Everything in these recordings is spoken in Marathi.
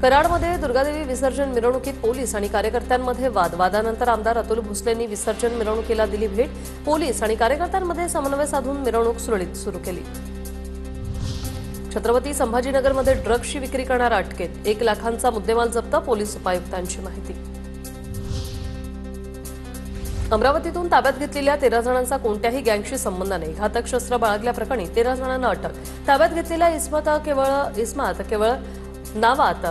कराडमध्ये दुर्गादेवी विसर्जन मिरवणुकीत पोलीस आणि कार्यकर्त्यांमध्ये वादानंतर आमदार अतुल भोसलेंनी विसर्जन मिरवणुकीला दिली भेट। पोलीस आणि कार्यकर्त्यांमध्ये समन्वय साधून मिरवणूक सुरळीत सुरू केली। छत्रपती संभाजीनगरमध्ये ड्रग्सची विक्री करणारा अटकेत, 1 लाखांचा मुद्देमाल जप्त, पोलीस उपायुक्तांची माहिती। अमरावतीतून ताब्यात घेतलेल्या 13 जणांचा कोणत्याही गँगशी संबंध नाही। घातक शस्त्र बाळगल्याप्रकरणी 13 जणांना अटक। ताब्यात घेतलेल्या इस्मात केवळ नावात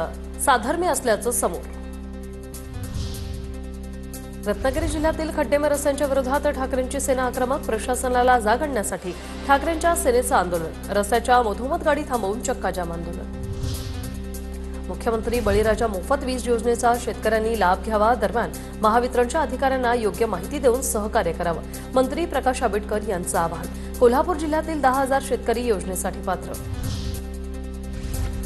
साधर्म्य असल्याचं समोर। रत्नागिरी जिल्ह्यातील खड्डेमे रस्त्यांच्या विरोधात ठाकरेंची सेना आक्रमक। प्रशासनाला जाग आणण्यासाठी ठाकरेंच्या सेनेचं आंदोलन। रस्त्याच्या मधोमध गाडी थांबवून चक्का जाम आंदोलन। मुख्यमंत्री बळीराजा मोफत वीज योजनेचा शेतकऱ्यांनी लाभ घ्यावा। दरम्यान महावितरणच्या अधिकाऱ्यांना योग्य माहिती देऊन सहकार्य करावं। मंत्री प्रकाश आंबेडकर यांचं आवाहन। कोल्हापूर जिल्ह्यातील 10,000 शेतकरी योजनेसाठी पात्र।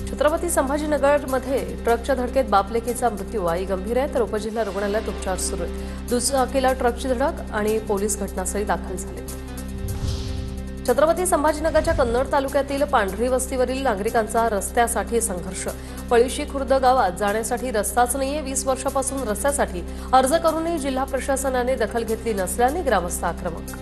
छत्रपती संभाजीनगरमध्ये ट्रकच्या धडकेत बापलेकीचा मृत्यू। आई गंभीर आहे तर उपजिल्हा रुग्णालयात उपचार सुरू आहेत। दुचाकीला ट्रकची धडक आणि पोलीस घटनास्थळी दाखल झाले। छत्रपती संभाजीनगरच्या कन्नड तालुक्यातील पांढरी वस्तीवरील नागरिकांचा रस्त्यासाठी संघर्ष। पळीशी खुर्द गावात जाण्यासाठी रस्ताच नाहीये। 20 वर्षापासून रस्त्यासाठी अर्ज करूनही जिल्हा प्रशासनाने दखल घेतली नसल्याने ग्रामस्थ आक्रमक।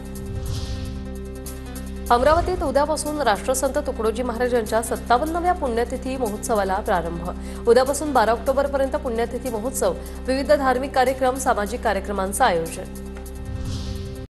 अमरावतीत उद्यापासून राष्ट्रसंत तुकडोजी महाराजांच्या 57व्या पुण्यतिथी महोत्सवाला प्रारंभ। उद्यापासून 12 ऑक्टोबरपर्यंत पुण्यतिथी महोत्सव, विविध धार्मिक कार्यक्रम, सामाजिक कार्यक्रमांचं आयोजन।